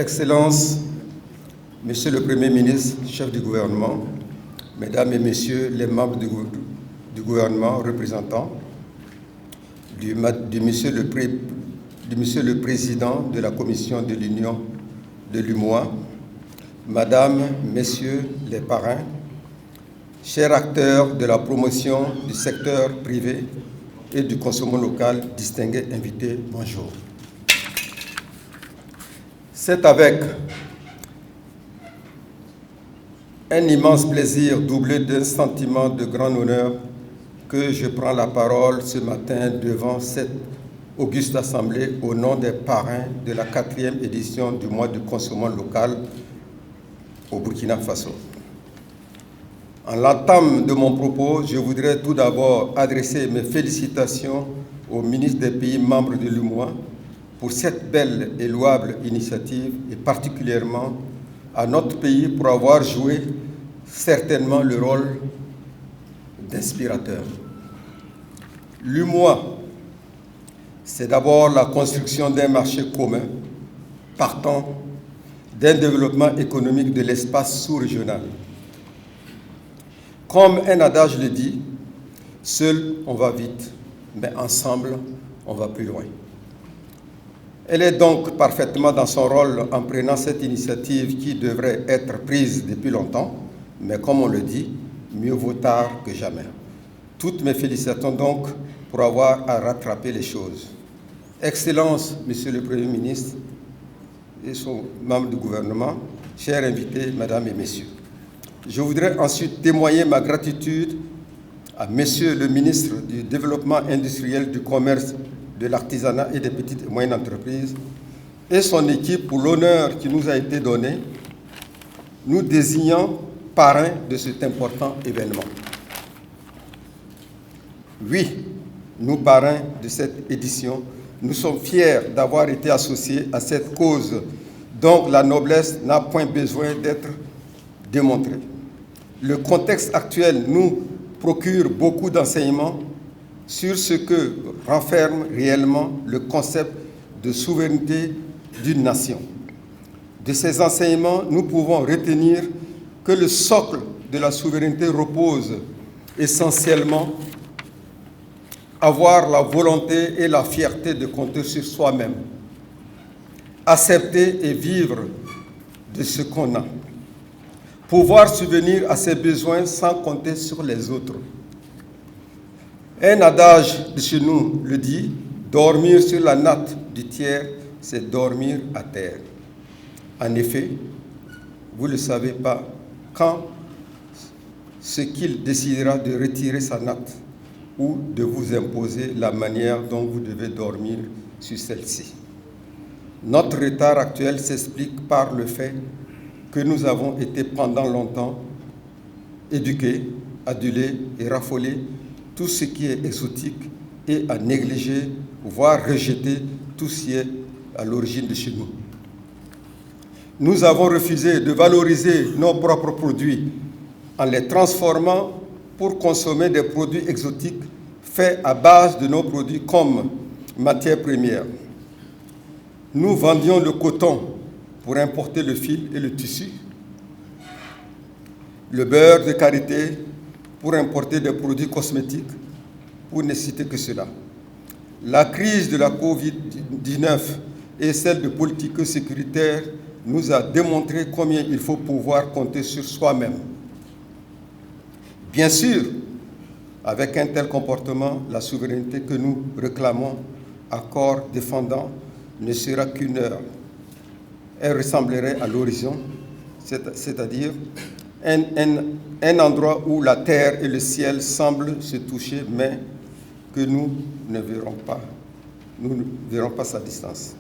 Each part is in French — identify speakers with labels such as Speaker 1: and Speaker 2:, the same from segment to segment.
Speaker 1: Excellences, Monsieur le Premier ministre, chef du gouvernement, Mesdames et Messieurs les membres du gouvernement représentants, du Monsieur le Président de la Commission de l'Union de l'UMOA, Madame, Messieurs les parrains, chers acteurs de la promotion du secteur privé et du consommation local, distingués invités, bonjour. C'est avec un immense plaisir doublé d'un sentiment de grand honneur que je prends la parole ce matin devant cette auguste assemblée au nom des parrains de la 4e édition du mois du consommation local au Burkina Faso. En l'entame de mon propos, je voudrais tout d'abord adresser mes félicitations au ministre des pays membres de l'UMOA pour cette belle et louable initiative et particulièrement à notre pays pour avoir joué certainement le rôle d'inspirateur. L'UMOA, c'est d'abord la construction d'un marché commun partant d'un développement économique de l'espace sous-régional. Comme un adage le dit, seul on va vite, mais ensemble on va plus loin. Elle est donc parfaitement dans son rôle en prenant cette initiative qui devrait être prise depuis longtemps, mais comme on le dit, mieux vaut tard que jamais. Toutes mes félicitations donc pour avoir à rattraper les choses. Excellences, Monsieur le Premier ministre et son membre du gouvernement, chers invités, Mesdames et Messieurs. Je voudrais ensuite témoigner ma gratitude à Monsieur le ministre du Développement industriel, du commerce, de l'artisanat et des petites et moyennes entreprises et son équipe pour l'honneur qui nous a été donné, nous désignant parrain de cet important événement. Oui, nous parrains de cette édition, nous sommes fiers d'avoir été associés à cette cause dont la noblesse n'a point besoin d'être démontrée. Le contexte actuel nous procure beaucoup d'enseignements sur ce que renferme réellement le concept de souveraineté d'une nation. De ces enseignements, nous pouvons retenir que le socle de la souveraineté repose essentiellement avoir la volonté et la fierté de compter sur soi-même, accepter et vivre de ce qu'on a, pouvoir subvenir à ses besoins sans compter sur les autres. Un adage de chez nous le dit, dormir sur la natte du tiers, c'est dormir à terre. En effet, vous ne le savez pas, quand ce qu'il décidera de retirer sa natte ou de vous imposer la manière dont vous devez dormir sur celle-ci. Notre retard actuel s'explique par le fait que nous avons été pendant longtemps éduqués, adulés et raffolés tout ce qui est exotique et à négliger, voire rejeter tout ce qui est à l'origine de chez nous. Nous avons refusé de valoriser nos propres produits en les transformant pour consommer des produits exotiques faits à base de nos produits comme matière première. Nous vendions le coton pour importer le fil et le tissu, le beurre de karité pour importer des produits cosmétiques, pour ne citer que cela. La crise de la Covid-19 et celle de politique sécuritaire nous a démontré combien il faut pouvoir compter sur soi-même. Bien sûr, avec un tel comportement, la souveraineté que nous réclamons à corps défendant ne sera qu'une heure. Elle ressemblerait à l'horizon, c'est-à-dire un endroit où la terre et le ciel semblent se toucher, mais que nous ne verrons pas sa distance.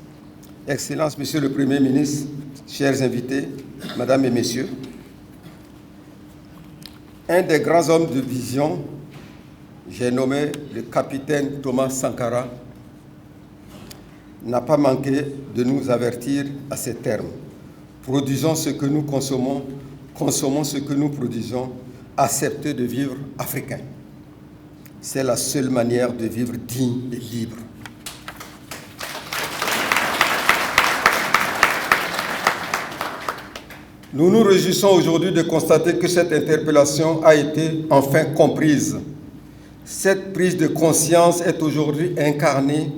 Speaker 1: Excellences, Monsieur le Premier ministre, chers invités, Mesdames et Messieurs, un des grands hommes de vision, j'ai nommé le capitaine Thomas Sankara, n'a pas manqué de nous avertir à ces termes. Produisons ce que nous consommons, consommons ce que nous produisons, acceptez de vivre africain. C'est la seule manière de vivre digne et libre. Nous nous réjouissons aujourd'hui de constater que cette interpellation a été enfin comprise. Cette prise de conscience est aujourd'hui incarnée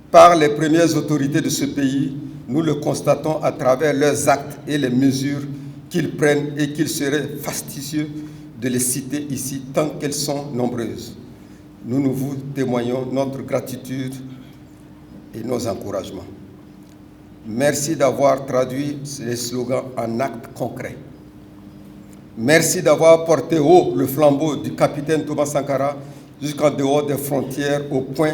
Speaker 1: par les premières autorités de ce pays. Nous le constatons à travers leurs actes et les mesures qu'ils prennent et qu'il serait fastidieux de les citer ici tant qu'elles sont nombreuses. Nous vous témoignons notre gratitude et nos encouragements. Merci d'avoir traduit ces slogans en actes concrets. Merci d'avoir porté haut le flambeau du capitaine Thomas Sankara jusqu'en dehors des frontières au point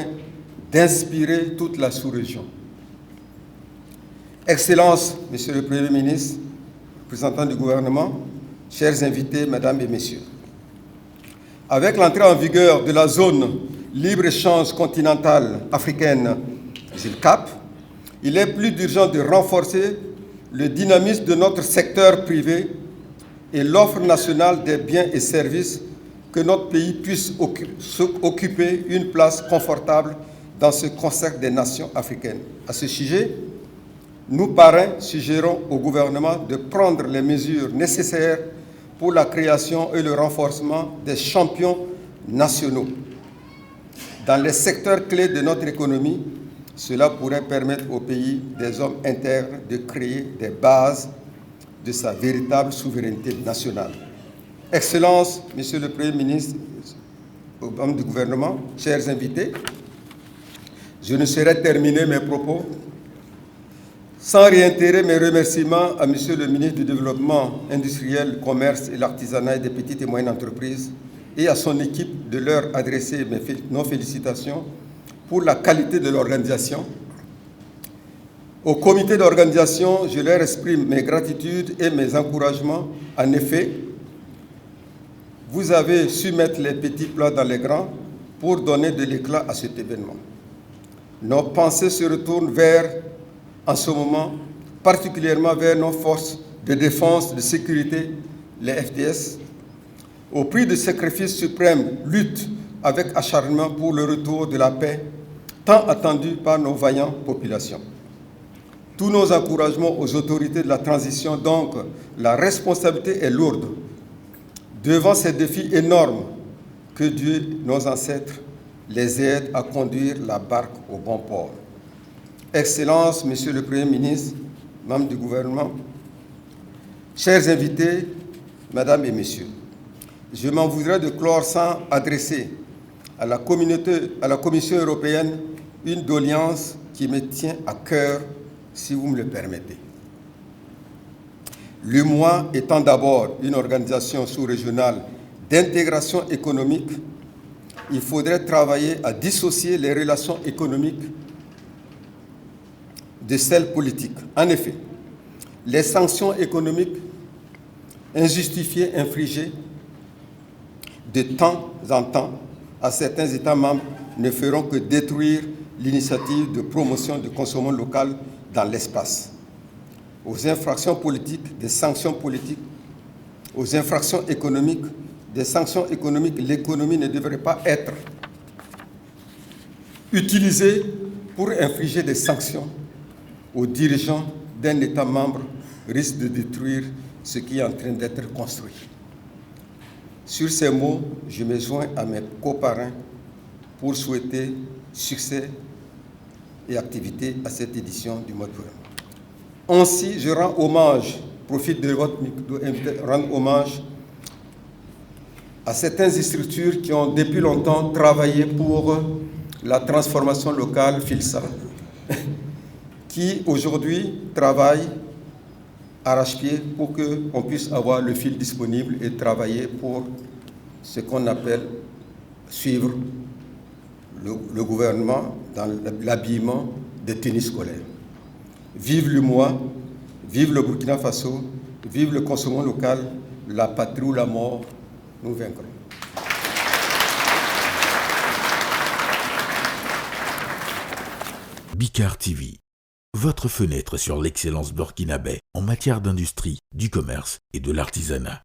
Speaker 1: d'inspirer toute la sous-région. Excellences, Monsieur le Premier ministre, représentant du gouvernement, chers invités, Mesdames et Messieurs, avec l'entrée en vigueur de la zone libre-échange continentale africaine, ZILCAP, il est plus d'urgent de renforcer le dynamisme de notre secteur privé et l'offre nationale des biens et services, que notre pays puisse occuper une place confortable dans ce concert des nations africaines. À ce sujet, nous, parrains, suggérons au gouvernement de prendre les mesures nécessaires pour la création et le renforcement des champions nationaux. Dans les secteurs clés de notre économie, cela pourrait permettre au pays des hommes intègres de créer des bases de sa véritable souveraineté nationale. Excellences, Monsieur le Premier ministre, membres du gouvernement, chers invités, je ne saurais terminer mes propos sans réitérer mes remerciements à Monsieur le ministre du Développement industriel, commerce et l'artisanat et des petites et moyennes entreprises et à son équipe de leur adresser nos félicitations pour la qualité de l'organisation. Au comité d'organisation, je leur exprime mes gratitudes et mes encouragements. En effet, vous avez su mettre les petits plats dans les grands pour donner de l'éclat à cet événement. Nos pensées se retournent en ce moment, particulièrement vers nos forces de défense, de sécurité, les FDS, au prix de sacrifices suprêmes, lutte avec acharnement pour le retour de la paix, tant attendu par nos vaillantes populations. Tous nos encouragements aux autorités de la transition, donc la responsabilité est lourde. Devant ces défis énormes, que Dieu, nos ancêtres, les aide à conduire la barque au bon port. Excellences, Monsieur le Premier ministre, membres du gouvernement, chers invités, Mesdames et Messieurs, je m'en voudrais de clore sans adresser à la Commission européenne une doléance qui me tient à cœur, si vous me le permettez. L'UEMOA étant d'abord une organisation sous-régionale d'intégration économique, il faudrait travailler à dissocier les relations économiques de celles politiques. En effet, les sanctions économiques injustifiées infligées de temps en temps à certains États membres ne feront que détruire l'initiative de promotion du consommation local dans l'espace. Aux infractions politiques, des sanctions politiques, aux infractions économiques, des sanctions économiques, l'économie ne devrait pas être utilisée pour infliger des sanctions aux dirigeants d'un État membre, risque de détruire ce qui est en train d'être construit. Sur ces mots, je me joins à mes coparrains pour souhaiter succès et activité à cette édition du mois de juin. Ainsi, je rends hommage, profite de votre micro, rendre hommage à certaines structures qui ont depuis longtemps travaillé pour la transformation locale FILSA, qui aujourd'hui travaillent arrache-pied pour qu'on puisse avoir le fil disponible et travailler pour ce qu'on appelle suivre le gouvernement dans l'habillement des tenues scolaires. Vive l'UEMOA, vive le Burkina Faso, vive le consommation local, la patrie ou la mort, nous vaincrons.
Speaker 2: Bikar TV, votre fenêtre sur l'excellence burkinabé en matière d'industrie, du commerce et de l'artisanat.